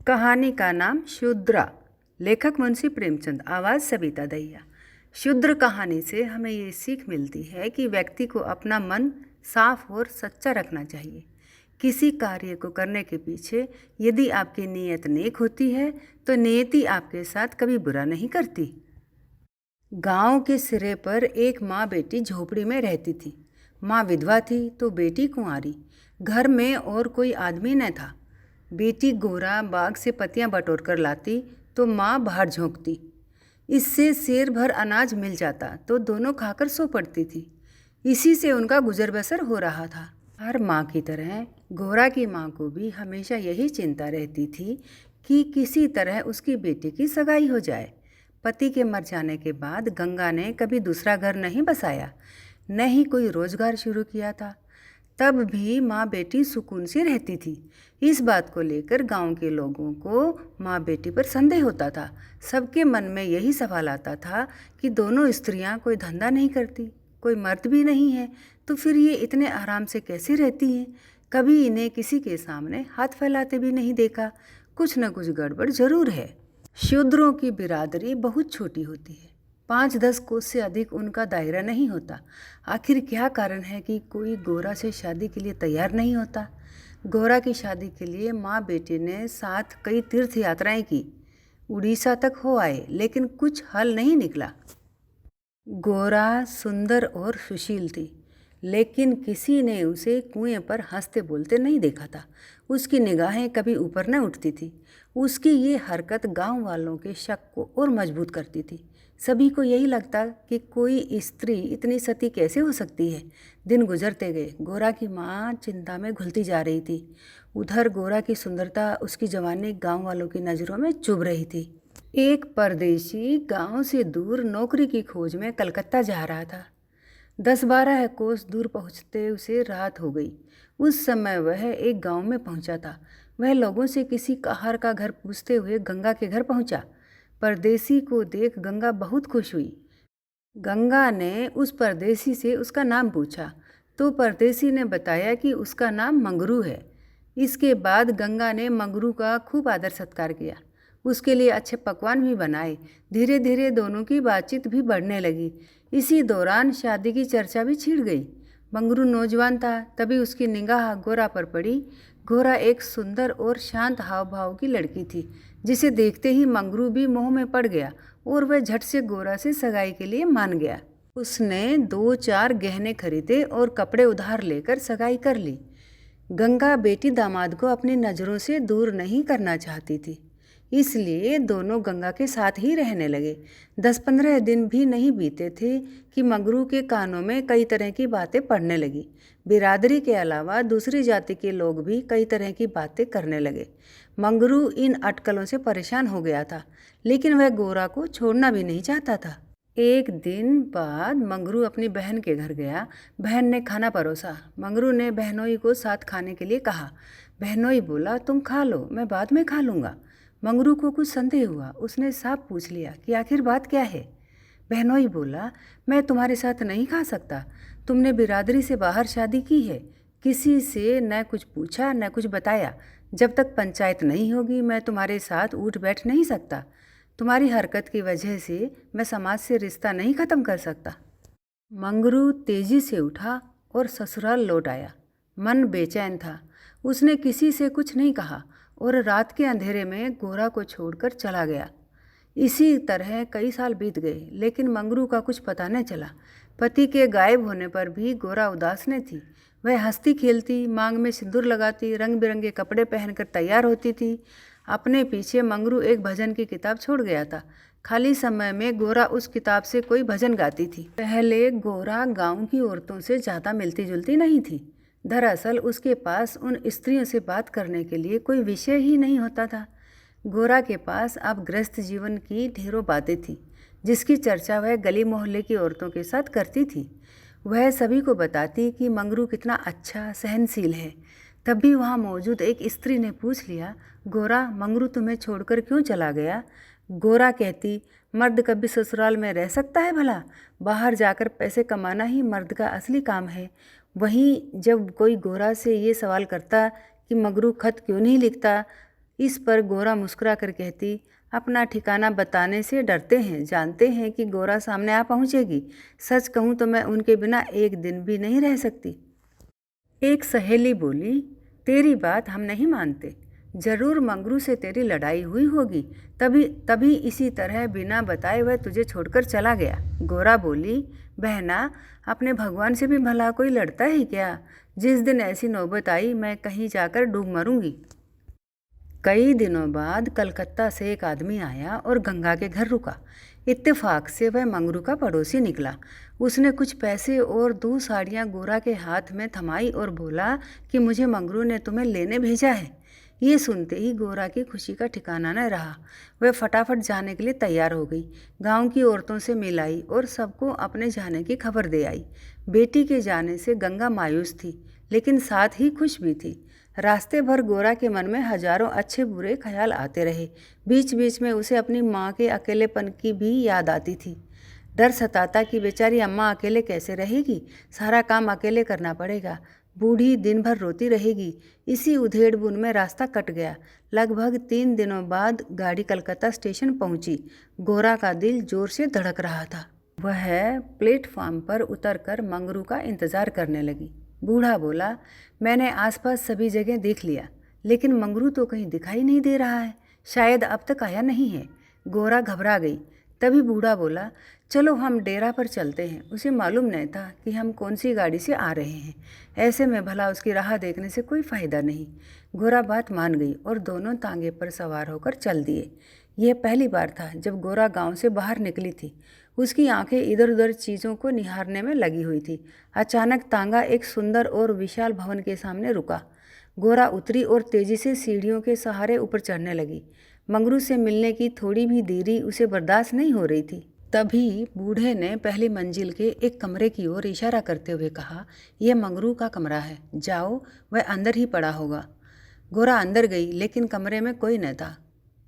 कहानी का नाम शूद्रा। लेखक मुंशी प्रेमचंद, आवाज़ सविता दहिया। शूद्र कहानी से हमें ये सीख मिलती है कि व्यक्ति को अपना मन साफ और सच्चा रखना चाहिए। किसी कार्य को करने के पीछे यदि आपकी नीयत नेक होती है तो नियति आपके साथ कभी बुरा नहीं करती। गांव के सिरे पर एक माँ बेटी झोपड़ी में रहती थी। माँ विधवा थी तो बेटी कुंवारी। घर में और कोई आदमी न था। बेटी गोरा बाग से पत्तियां बटोर कर लाती तो माँ बाहर झोंकती। इससे सेर भर अनाज मिल जाता तो दोनों खाकर सो पड़ती थी। इसी से उनका गुजर बसर हो रहा था। हर माँ की तरह गोरा की माँ को भी हमेशा यही चिंता रहती थी कि किसी तरह उसकी बेटी की सगाई हो जाए। पति के मर जाने के बाद गंगा ने कभी दूसरा घर नहीं बसाया, न ही कोई रोजगार शुरू किया था। तब भी माँ बेटी सुकून से रहती थी। इस बात को लेकर गांव के लोगों को माँ बेटी पर संदेह होता था। सबके मन में यही सवाल आता था कि दोनों स्त्रियां कोई धंधा नहीं करती, कोई मर्द भी नहीं है, तो फिर ये इतने आराम से कैसे रहती हैं। कभी इन्हें किसी के सामने हाथ फैलाते भी नहीं देखा। कुछ न कुछ गड़बड़ जरूर है। शूद्रों की बिरादरी बहुत छोटी होती है। 5-10 कोस से अधिक उनका दायरा नहीं होता। आखिर क्या कारण है कि कोई गोरा से शादी के लिए तैयार नहीं होता। गोरा की शादी के लिए माँ बेटी ने साथ कई तीर्थ यात्राएं की। उड़ीसा तक हो आए, लेकिन कुछ हल नहीं निकला। गोरा सुंदर और सुशील थी, लेकिन किसी ने उसे कुएं पर हंसते बोलते नहीं देखा था। उसकी निगाहें कभी ऊपर न उठती थी। उसकी ये हरकत गांव वालों के शक को और मजबूत करती थी। सभी को यही लगता कि कोई स्त्री इतनी सती कैसे हो सकती है। दिन गुजरते गए। गोरा की माँ चिंता में घुलती जा रही थी। उधर गोरा की सुंदरता, उसकी जवानी गांव वालों की नज़रों में चुभ रही थी। एक परदेशी गांव से दूर नौकरी की खोज में कलकत्ता जा रहा था। 10-12 कोस दूर पहुँचते उसे रात हो गई। उस समय वह एक गांव में पहुंचा था। वह लोगों से किसी कहार का घर पूछते हुए गंगा के घर पहुंचा। परदेसी को देख गंगा बहुत खुश हुई। गंगा ने उस परदेसी से उसका नाम पूछा तो परदेसी ने बताया कि उसका नाम मंगरू है। इसके बाद गंगा ने मंगरू का खूब आदर सत्कार किया। उसके लिए अच्छे पकवान भी बनाए। धीरे धीरे दोनों की बातचीत भी बढ़ने लगी। इसी दौरान शादी की चर्चा भी छिड़ गई। मंगरू नौजवान था, तभी उसकी निगाह गोरा पर पड़ी। गोरा एक सुंदर और शांत हाव भाव की लड़की थी, जिसे देखते ही मंगरू भी मोह में पड़ गया और वह झट से गोरा से सगाई के लिए मान गया। उसने 2-4 गहने खरीदे और कपड़े उधार लेकर सगाई कर ली। गंगा बेटी दामाद को अपनी नज़रों से दूर नहीं करना चाहती थी, इसलिए दोनों गंगा के साथ ही रहने लगे। 10-15 दिन भी नहीं बीते थे कि मंगरू के कानों में कई तरह की बातें पड़ने लगी। बिरादरी के अलावा दूसरी जाति के लोग भी कई तरह की बातें करने लगे। मंगरू इन अटकलों से परेशान हो गया था, लेकिन वह गोरा को छोड़ना भी नहीं चाहता था। एक दिन बाद मंगरू अपनी बहन के घर गया। बहन ने खाना परोसा। मंगरू ने बहनोई को साथ खाने के लिए कहा। बहनोई बोला, तुम खा लो, मैं बाद में खा लूँगा। मंगरू को कुछ संदेह हुआ। उसने साफ पूछ लिया कि आखिर बात क्या है। बहनोई बोला, मैं तुम्हारे साथ नहीं खा सकता। तुमने बिरादरी से बाहर शादी की है, किसी से न कुछ पूछा न कुछ बताया। जब तक पंचायत नहीं होगी मैं तुम्हारे साथ उठ बैठ नहीं सकता। तुम्हारी हरकत की वजह से मैं समाज से रिश्ता नहीं ख़त्म कर सकता। मंगरू तेजी से उठा और ससुराल लौट आया। मन बेचैन था। उसने किसी से कुछ नहीं कहा और रात के अंधेरे में गोरा को छोड़कर चला गया। इसी तरह कई साल बीत गए, लेकिन मंगरू का कुछ पता न चला। पति के गायब होने पर भी गोरा उदास न थी। वह हंसती खेलती, मांग में सिंदूर लगाती, रंग बिरंगे कपड़े पहनकर तैयार होती थी। अपने पीछे मंगरू एक भजन की किताब छोड़ गया था। खाली समय में गोरा उस किताब से कोई भजन गाती थी। पहले गोरा गांव की औरतों से ज़्यादा मिलती जुलती नहीं थी। दरअसल उसके पास उन स्त्रियों से बात करने के लिए कोई विषय ही नहीं होता था। गोरा के पास अब गृहस्थ जीवन की ढेरों बातें थीं, जिसकी चर्चा वह गली मोहल्ले की औरतों के साथ करती थी। वह सभी को बताती कि मंगरू कितना अच्छा सहनशील है। तब भी वहाँ मौजूद एक स्त्री ने पूछ लिया, गोरा, मंगरू तुम्हें छोड़कर क्यों चला गया? गोरा कहती, मर्द कभी ससुराल में रह सकता है भला? बाहर जाकर पैसे कमाना ही मर्द का असली काम है। वहीं जब कोई गोरा से ये सवाल करता कि मंगरू खत क्यों नहीं लिखता, इस पर गोरा मुस्कुरा कर कहती, अपना ठिकाना बताने से डरते हैं, जानते हैं कि गोरा सामने आ पहुँचेगी। सच कहूँ तो मैं उनके बिना एक दिन भी नहीं रह सकती। एक सहेली बोली, तेरी बात हम नहीं मानते, जरूर मंगरू से तेरी लड़ाई हुई होगी, तभी तभी इसी तरह बिना बताए वह तुझे छोड़कर चला गया। गोरा बोली, बहना, अपने भगवान से भी भला कोई लड़ता है क्या? जिस दिन ऐसी नौबत आई मैं कहीं जाकर डूब मरूंगी। कई दिनों बाद कलकत्ता से एक आदमी आया और गंगा के घर रुका। इत्तेफाक से वह मंगरू का पड़ोसी निकला। उसने कुछ पैसे और 2 साड़ियाँ गोरा के हाथ में थमाई और बोला कि मुझे मंगरू ने तुम्हें लेने भेजा है। ये सुनते ही गोरा की खुशी का ठिकाना न रहा। वह फटाफट जाने के लिए तैयार हो गई। गांव की औरतों से मिलाई और सबको अपने जाने की खबर दे आई। बेटी के जाने से गंगा मायूस थी, लेकिन साथ ही खुश भी थी। रास्ते भर गोरा के मन में हजारों अच्छे बुरे ख्याल आते रहे। बीच बीच में उसे अपनी माँ के अकेलेपन की भी याद आती थी। डर सताता कि बेचारी अम्मा अकेले कैसे रहेगी, सारा काम अकेले करना पड़ेगा, बूढ़ी दिन भर रोती रहेगी। इसी उधेड़ बुन में रास्ता कट गया। लगभग 3 दिनों बाद गाड़ी कलकत्ता स्टेशन पहुंची। गोरा का दिल जोर से धड़क रहा था। वह प्लेटफॉर्म पर उतरकर मंगरू का इंतजार करने लगी। बूढ़ा बोला, मैंने आसपास सभी जगह देख लिया, लेकिन मंगरू तो कहीं दिखाई नहीं दे रहा है, शायद अब तक आया नहीं है। गोरा घबरा गई। तभी बूढ़ा बोला, चलो हम डेरा पर चलते हैं। उसे मालूम नहीं था कि हम कौन सी गाड़ी से आ रहे हैं। ऐसे में भला उसकी राह देखने से कोई फ़ायदा नहीं। गोरा बात मान गई और दोनों तांगे पर सवार होकर चल दिए। यह पहली बार था जब गोरा गांव से बाहर निकली थी। उसकी आंखें इधर उधर चीज़ों को निहारने में लगी हुई थी। अचानक तांगा एक सुंदर और विशाल भवन के सामने रुका। गोरा उतरी और तेजी से सीढ़ियों के सहारे ऊपर चढ़ने लगी। मंगरू से मिलने की थोड़ी भी देरी उसे बर्दाश्त नहीं हो रही थी। तभी बूढ़े ने पहली मंजिल के एक कमरे की ओर इशारा करते हुए कहा, यह मंगरू का कमरा है, जाओ, वह अंदर ही पड़ा होगा। गोरा अंदर गई, लेकिन कमरे में कोई न था।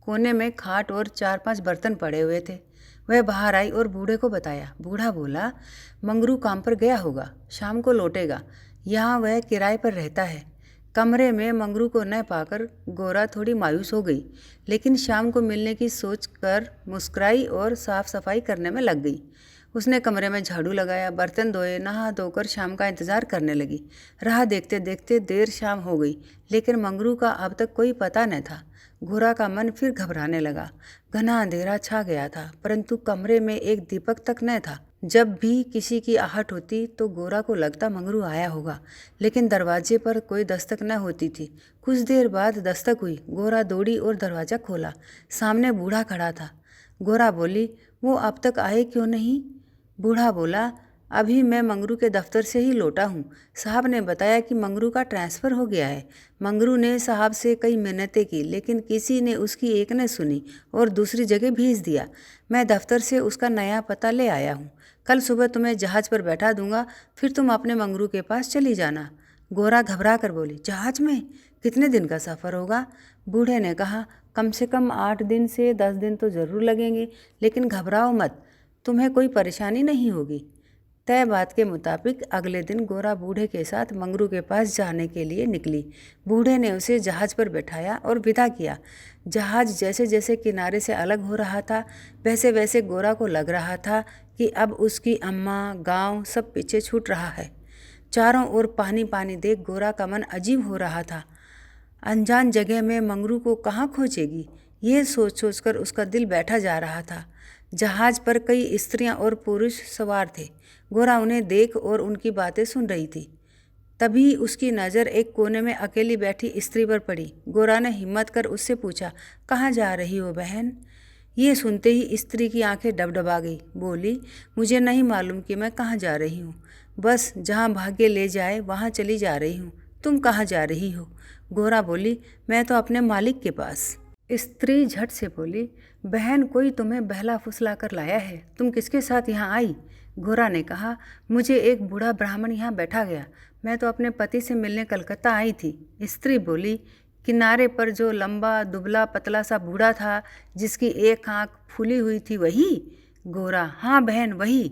कोने में खाट और 4-5 बर्तन पड़े हुए थे। वह बाहर आई और बूढ़े को बताया। बूढ़ा बोला, मंगरू काम पर गया होगा, शाम को लौटेगा, यहाँ वह किराए पर रहता है। कमरे में मंगरू को न पाकर गोरा थोड़ी मायूस हो गई, लेकिन शाम को मिलने की सोच कर मुस्कुराई और साफ सफाई करने में लग गई। उसने कमरे में झाड़ू लगाया, बर्तन धोए, नहा धोकर शाम का इंतज़ार करने लगी। राह देखते देखते देर शाम हो गई, लेकिन मंगरू का अब तक कोई पता न था। गोरा का मन फिर घबराने लगा। घना अंधेरा छा गया था, परंतु कमरे में एक दीपक तक न था। जब भी किसी की आहट होती तो गोरा को लगता मंगरू आया होगा, लेकिन दरवाजे पर कोई दस्तक न होती थी। कुछ देर बाद दस्तक हुई। गोरा दौड़ी और दरवाज़ा खोला। सामने बूढ़ा खड़ा था। गोरा बोली, वो अब तक आए क्यों नहीं? बूढ़ा बोला, अभी मैं मंगरू के दफ्तर से ही लौटा हूँ। साहब ने बताया कि मंगरू का ट्रांसफ़र हो गया है। मंगरू ने साहब से कई मिन्नतें की, लेकिन किसी ने उसकी एक न सुनी और दूसरी जगह भेज दिया। मैं दफ्तर से उसका नया पता ले आया हूँ। कल सुबह तुम्हें जहाज़ पर बैठा दूंगा, फिर तुम अपने मंगरू के पास चली जाना। गोरा घबरा कर बोली, जहाज़ में? कितने दिन का सफ़र होगा? बूढ़े ने कहा, कम से कम 8 दिन से 10 दिन तो ज़रूर लगेंगे, लेकिन घबराओ मत, तुम्हें कोई परेशानी नहीं होगी। तय बात के मुताबिक अगले दिन गोरा बूढ़े के साथ मंगरू के पास जाने के लिए निकली। बूढ़े ने उसे जहाज़ पर बैठाया और विदा किया। जहाज़ जैसे जैसे किनारे से अलग हो रहा था, वैसे वैसे गोरा को लग रहा था कि अब उसकी अम्मा, गांव सब पीछे छूट रहा है। चारों ओर पानी पानी देख गोरा का मन अजीब हो रहा था। अनजान जगह में मंगरू को कहाँ खोजेगी, ये सोच सोचकर उसका दिल बैठा जा रहा था। जहाज़ पर कई स्त्रियां और पुरुष सवार थे। गोरा उन्हें देख और उनकी बातें सुन रही थी। तभी उसकी नज़र एक कोने में अकेली बैठी स्त्री पर पड़ी। गोरा ने हिम्मत कर उससे पूछा, कहाँ जा रही हो बहन? ये सुनते ही स्त्री की आंखें डबडबा गई। बोली, मुझे नहीं मालूम कि मैं कहाँ जा रही हूँ, बस जहाँ भाग्य ले जाए वहाँ चली जा रही हूँ। तुम कहाँ जा रही हो? गोरा बोली, मैं तो अपने मालिक के पास। स्त्री झट से बोली, बहन, कोई तुम्हें बहला फुसला कर लाया है, तुम किसके साथ यहाँ आई? गोरा ने कहा, मुझे एक बूढ़ा ब्राह्मण यहाँ बैठा गया, मैं तो अपने पति से मिलने कलकत्ता आई थी। स्त्री बोली, किनारे पर जो लंबा दुबला पतला सा बूढ़ा था, जिसकी एक आँख फूली हुई थी, वही? गोरा, हाँ बहन, वही।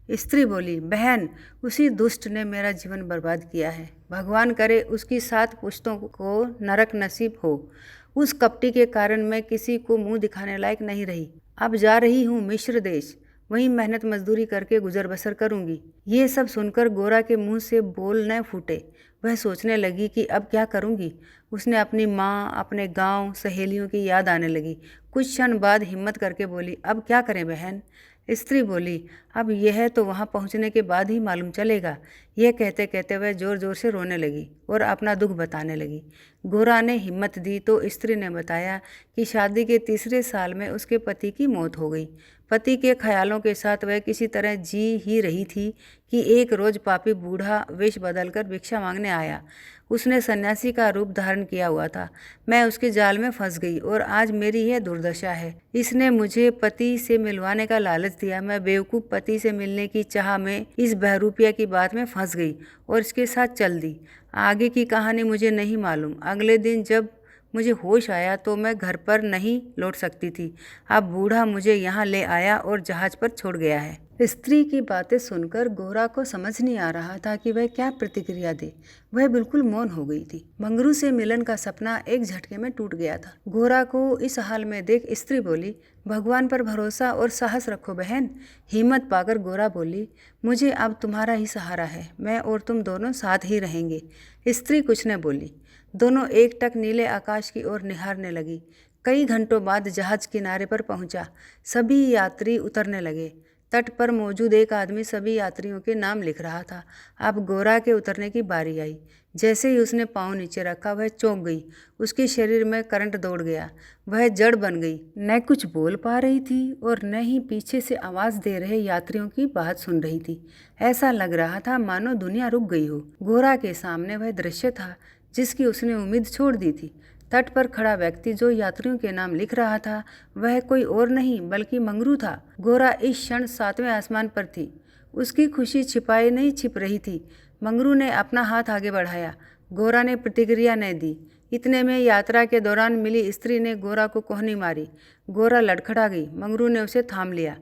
स्त्री बोली, बहन, उसी दुष्ट ने मेरा जीवन बर्बाद किया है। भगवान करे उसकी 7 पुश्तों को नरक नसीब हो। उस कपटी के कारण मैं किसी को मुंह दिखाने लायक नहीं रही। अब जा रही हूँ मिस्र देश, वहीं मेहनत मजदूरी करके गुजर बसर करूंगी। ये सब सुनकर गोरा के मुंह से बोल न फूटे। वह सोचने लगी कि अब क्या करूंगी। उसने अपनी माँ, अपने गांव, सहेलियों की याद आने लगी। कुछ क्षण बाद हिम्मत करके बोली, अब क्या करें बहन। स्त्री बोली, अब यह तो वहाँ पहुँचने के बाद ही मालूम चलेगा। यह कहते कहते वह जोर जोर से रोने लगी और अपना दुख बताने लगी। गोरा ने हिम्मत दी तो स्त्री ने बताया कि शादी के तीसरे साल में उसके पति की मौत हो गई। पति के ख्यालों के साथ वह किसी तरह जी ही रही थी कि एक रोज पापी बूढ़ा वेश बदलकर भिक्षा मांगने आया। उसने सन्यासी का रूप धारण किया हुआ था। मैं उसके जाल में फंस गई और आज मेरी यह दुर्दशा है। इसने मुझे पति से मिलवाने का लालच दिया। मैं बेवकूफ़ पति से मिलने की चाह में इस बहरूपिया की बात में फंस गई और इसके साथ चल दी। आगे की कहानी मुझे नहीं मालूम। अगले दिन जब मुझे होश आया तो मैं घर पर नहीं लौट सकती थी। अब बूढ़ा मुझे यहाँ ले आया और जहाज पर छोड़ गया है। स्त्री की बातें सुनकर गोरा को समझ नहीं आ रहा था कि वह क्या प्रतिक्रिया दे। वह बिल्कुल मौन हो गई थी। मंगरू से मिलन का सपना एक झटके में टूट गया था। गोरा को इस हाल में देख स्त्री बोली, भगवान पर भरोसा और साहस रखो बहन। हिम्मत पाकर गोरा बोली, मुझे अब तुम्हारा ही सहारा है। मैं और तुम दोनों साथ ही रहेंगे। स्त्री कुछ न बोली। दोनों एकटक नीले आकाश की ओर निहारने लगी। कई घंटों बाद जहाज किनारे पर पहुंचा। सभी यात्री उतरने लगे। तट पर मौजूद एक आदमी सभी यात्रियों के नाम लिख रहा था। अब गोरा के उतरने की बारी आई। जैसे ही उसने पाँव नीचे रखा वह चौंक गई। उसके शरीर में करंट दौड़ गया। वह जड़ बन गई। न कुछ बोल पा रही थी और न ही पीछे से आवाज़ दे रहे यात्रियों की बात सुन रही थी। ऐसा लग रहा था मानो दुनिया रुक गई हो। गोरा के सामने वह दृश्य था जिसकी उसने उम्मीद छोड़ दी थी। तट पर खड़ा व्यक्ति जो यात्रियों के नाम लिख रहा था वह कोई और नहीं बल्कि मंगरू था। गोरा इस क्षण 7वें आसमान पर थी। उसकी खुशी छिपाई नहीं छिप रही थी। मंगरू ने अपना हाथ आगे बढ़ाया। गोरा ने प्रतिक्रिया न दी। इतने में यात्रा के दौरान मिली स्त्री ने गोरा को कोहनी मारी। गोरा लड़खड़ा गई। मंगरू ने उसे थाम लिया।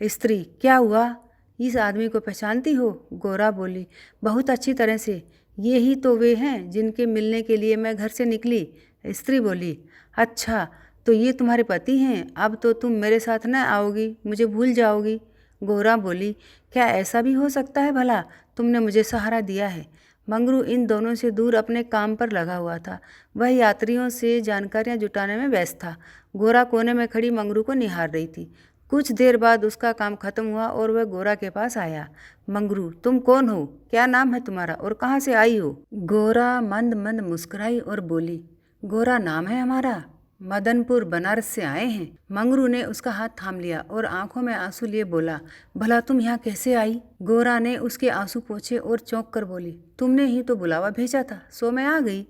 स्त्री, क्या हुआ? इस आदमी को पहचानती हो? गोरा बोली, बहुत अच्छी तरह से। ये ही तो वे हैं जिनके मिलने के लिए मैं घर से निकली। स्त्री बोली, अच्छा तो ये तुम्हारे पति हैं। अब तो तुम मेरे साथ न आओगी, मुझे भूल जाओगी। गोरा बोली, क्या ऐसा भी हो सकता है भला? तुमने मुझे सहारा दिया है। मंगरू इन दोनों से दूर अपने काम पर लगा हुआ था। वह यात्रियों से जानकारियां जुटाने में व्यस्त था। गोरा कोने में खड़ी मंगरू को निहार रही थी। कुछ देर बाद उसका काम खत्म हुआ और वह गोरा के पास आया। मंगरू, तुम कौन हो? क्या नाम है तुम्हारा और कहाँ से आई हो? गोरा मंद मंद मुस्कुराई और बोली, गोरा नाम है हमारा, मदनपुर बनारस से आए हैं। मंगरू ने उसका हाथ थाम लिया और आंखों में आंसू लिए बोला, भला तुम यहाँ कैसे आई? गोरा ने उसके आंसू पोंछे और चौंक कर बोली, तुमने ही तो बुलावा भेजा था, सो मैं आ गई।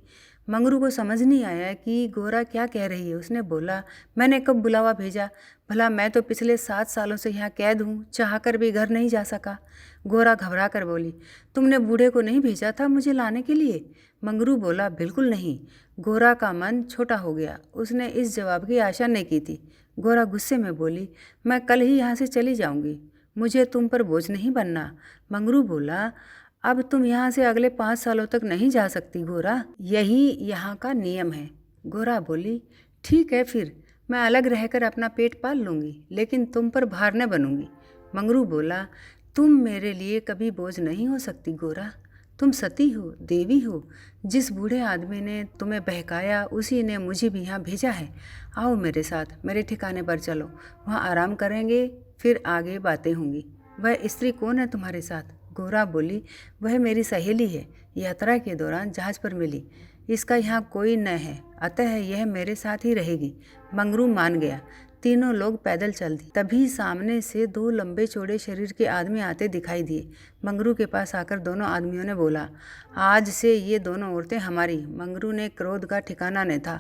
मंगरू को समझ नहीं आया कि गोरा क्या कह रही है। उसने बोला, मैंने कब बुलावा भेजा? भला मैं तो पिछले 7 सालों से यहाँ कैद हूँ, चाहकर भी घर नहीं जा सका। गोरा घबरा कर बोली, तुमने बूढ़े को नहीं भेजा था मुझे लाने के लिए? मंगरू बोला, बिल्कुल नहीं। गोरा का मन छोटा हो गया। उसने इस जवाब की आशा नहीं की थी। गोरा गुस्से में बोली, मैं कल ही यहाँ से चली जाऊँगी, मुझे तुम पर बोझ नहीं बनना। मंगरू बोला, अब तुम यहाँ से अगले 5 सालों तक नहीं जा सकती गोरा, यही यहाँ का नियम है। गोरा बोली, ठीक है फिर मैं अलग रहकर अपना पेट पाल लूँगी, लेकिन तुम पर भार न बनूँगी। मंगरू बोला, तुम मेरे लिए कभी बोझ नहीं हो सकती गोरा। तुम सती हो, देवी हो। जिस बूढ़े आदमी ने तुम्हें बहकाया उसी ने मुझे भी यहाँ भेजा है। आओ मेरे साथ, मेरे ठिकाने पर चलो, वहाँ आराम करेंगे, फिर आगे बातें होंगी। वह स्त्री कौन है तुम्हारे साथ? गोरा बोली, वह मेरी सहेली है, यात्रा के दौरान जहाज पर मिली। इसका यहाँ कोई न है, अतः यह मेरे साथ ही रहेगी। मंगरू मान गया। तीनों लोग पैदल चल दिए। तभी सामने से 2 लंबे चौड़े शरीर के आदमी आते दिखाई दिए। मंगरू के पास आकर दोनों आदमियों ने बोला, आज से ये दोनों औरतें हमारी। मंगरू ने क्रोध का ठिकाना न था।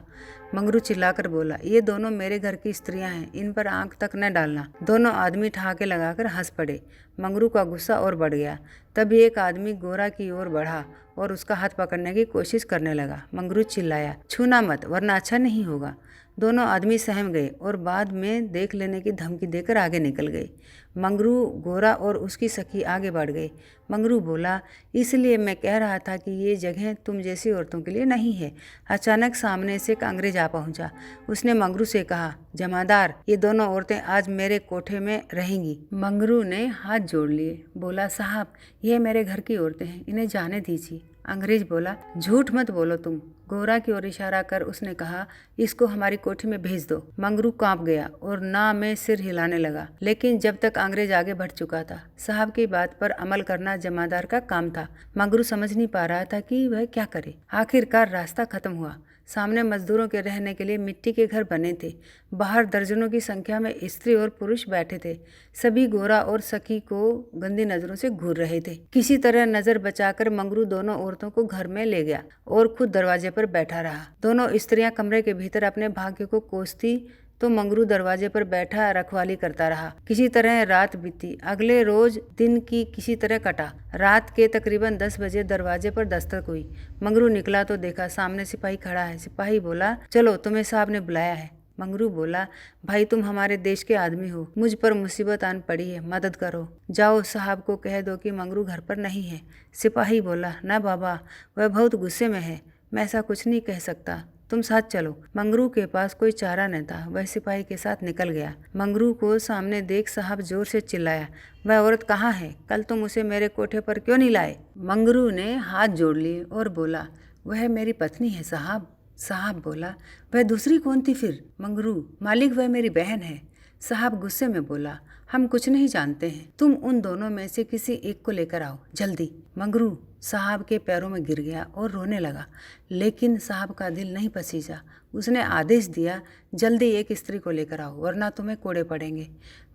मंगरू चिल्लाकर बोला, ये दोनों मेरे घर की स्त्रियां हैं, इन पर आंख तक न डालना। दोनों आदमी ठहाके लगाकर हंस पड़े। मंगरू का गुस्सा और बढ़ गया। तभी एक आदमी गोरा की ओर बढ़ा और उसका हाथ पकड़ने की कोशिश करने लगा। मंगरू चिल्लाया, छूना मत वरना अच्छा नहीं होगा। दोनों आदमी सहम गए और बाद में देख लेने की धमकी देकर आगे निकल गए। मंगरू, गोरा और उसकी सखी आगे बढ़ गए। मंगरू बोला, इसलिए मैं कह रहा था कि ये जगह तुम जैसी औरतों के लिए नहीं है। अचानक सामने से एक अंग्रेज आ पहुंचा। उसने मंगरू से कहा, जमादार, ये दोनों औरतें आज मेरे कोठे में रहेंगी। मंगरू ने हाथ जोड़ लिए, बोला, साहब, ये मेरे घर की औरतें हैं, इन्हें जाने दीजिए। अंग्रेज बोला, झूठ मत बोलो तुम। गोरा की ओर इशारा कर उसने कहा, इसको हमारी कोठी में भेज दो। मंगरू कांप गया और ना में सिर हिलाने लगा, लेकिन जब तक अंग्रेज आगे बढ़ चुका था। साहब की बात पर अमल करना जमादार का काम था। मंगरू समझ नहीं पा रहा था कि वह क्या करे। आखिरकार रास्ता खत्म हुआ। सामने मजदूरों के रहने के लिए मिट्टी के घर बने थे। बाहर दर्जनों की संख्या में स्त्री और पुरुष बैठे थे। सभी गोरा और सखी को गंदी नजरों से घूर रहे थे। किसी तरह नजर बचाकर मंगरू दोनों औरतों को घर में ले गया और खुद दरवाजे पर बैठा रहा। दोनों स्त्रियां कमरे के भीतर अपने भाग्य को कोसती तो मंगरू दरवाजे पर बैठा रखवाली करता रहा। किसी तरह रात बीती। अगले रोज दिन की किसी तरह कटा। रात के तकरीबन 10 बजे दरवाजे पर दस्तक हुई। मंगरू निकला तो देखा सामने सिपाही खड़ा है। सिपाही बोला, चलो, तुम्हें साहब ने बुलाया है। मंगरू बोला, भाई, तुम हमारे देश के आदमी हो, मुझ पर मुसीबत आन पड़ी है, मदद करो। जाओ, साहब को कह दो कि मंगरू घर पर नहीं है। सिपाही बोला, न बाबा, वह बहुत गुस्से में है, मैं ऐसा कुछ नहीं कह सकता, तुम साथ चलो। मंगरू के पास कोई चारा न था। वह सिपाही के साथ निकल गया। मंगरू को सामने देख साहब जोर से चिल्लाया, वह औरत कहाँ है? कल तुम उसे मेरे कोठे पर क्यों नहीं लाए? मंगरू ने हाथ जोड़ लिए और बोला, वह मेरी पत्नी है साहब। साहब बोला, वह दूसरी कौन थी फिर? मंगरू, मालिक, वह मेरी बहन है। साहब गुस्से में बोला, हम कुछ नहीं जानते हैं, तुम उन दोनों में से किसी एक को लेकर आओ, जल्दी। मंगरू साहब के पैरों में गिर गया और रोने लगा, लेकिन साहब का दिल नहीं पसीजा। उसने आदेश दिया, जल्दी एक स्त्री को लेकर आओ, वरना तुम्हें कोड़े पड़ेंगे।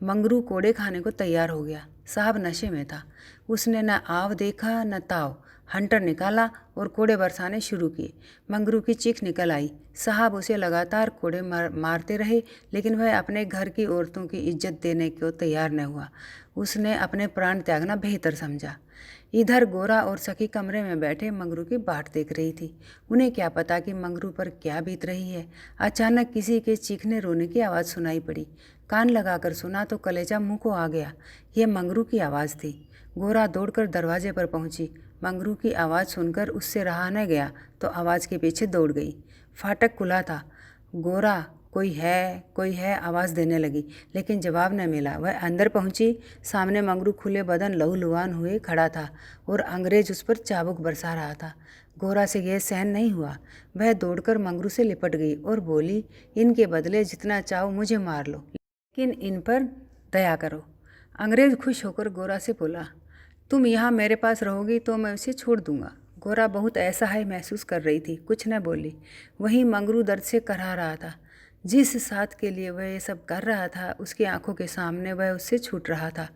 मंगरू कोड़े खाने को तैयार हो गया। साहब नशे में था। उसने न आव देखा न ताव। हंटर निकाला और कोड़े बरसाने शुरू किए। मंगरू की चीख निकल आई। साहब उसे लगातार कोड़े मारते रहे, लेकिन वह अपने घर की औरतों की इज्जत देने को तैयार न हुआ। उसने अपने प्राण त्यागना बेहतर समझा। इधर गोरा और सखी कमरे में बैठे मंगरू की बाट देख रही थी। उन्हें क्या पता कि मंगरू पर क्या बीत रही है। अचानक किसी के चीखने रोने की आवाज़ सुनाई पड़ी। कान लगाकर सुना तो कलेजा मुंह को आ गया। यह मंगरू की आवाज़ थी। गोरा दौड़कर दरवाजे पर पहुंची। मंगरू की आवाज़ सुनकर उससे रहा न गया तो आवाज़ के पीछे दौड़ गई। फाटक खुला था। गोरा, कोई है आवाज़ देने लगी, लेकिन जवाब न मिला। वह अंदर पहुंची। सामने मंगरू खुले बदन लहूलुहान हुए खड़ा था और अंग्रेज उस पर चाबुक बरसा रहा था। गोरा से यह सहन नहीं हुआ। वह दौड़कर मंगरू से लिपट गई और बोली, इनके बदले जितना चाहो मुझे मार लो, लेकिन इन पर दया करो। अंग्रेज खुश होकर गोरा से बोला, तुम यहाँ मेरे पास रहोगी तो मैं उसे छोड़ दूंगा। गोरा बहुत असहाय महसूस कर रही थी, कुछ न बोली। वहीं मंगरू दर्द से करहा रहा था। जिस साथ के लिए वह ये सब कर रहा था, उसकी आंखों के सामने वह उससे छूट रहा था।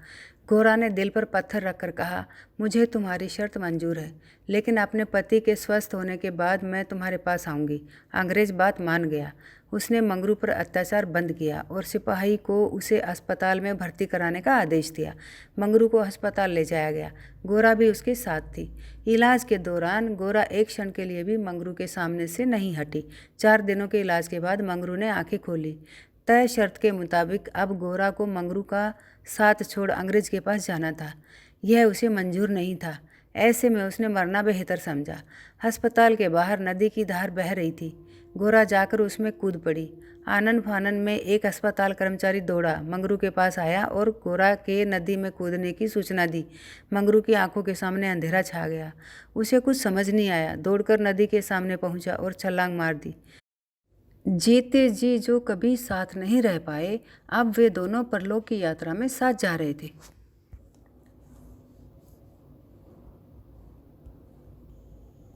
गोरा ने दिल पर पत्थर रखकर कहा, मुझे तुम्हारी शर्त मंजूर है, लेकिन अपने पति के स्वस्थ होने के बाद मैं तुम्हारे पास आऊँगी। अंग्रेज बात मान गया। उसने मंगरू पर अत्याचार बंद किया और सिपाही को उसे अस्पताल में भर्ती कराने का आदेश दिया। मंगरू को अस्पताल ले जाया गया। गोरा भी उसके साथ थी। इलाज के दौरान गोरा एक क्षण के लिए भी मंगरू के सामने से नहीं हटी। 4 दिनों के इलाज के बाद मंगरू ने आंखें खोली। तय शर्त के मुताबिक अब गोरा को मंगरू का साथ छोड़ अंग्रेज के पास जाना था। यह उसे मंजूर नहीं था। ऐसे में उसने मरना बेहतर समझा। अस्पताल के बाहर नदी की धार बह रही थी। गोरा जाकर उसमें कूद पड़ी। आनन फानन में एक अस्पताल कर्मचारी दौड़ा, मंगरू के पास आया और गोरा के नदी में कूदने की सूचना दी। मंगरू की आंखों के सामने अंधेरा छा गया। उसे कुछ समझ नहीं आया। दौड़कर नदी के सामने पहुंचा और छलांग मार दी। जीते जी जो कभी साथ नहीं रह पाए, अब वे दोनों परलोक की यात्रा में साथ जा रहे थे।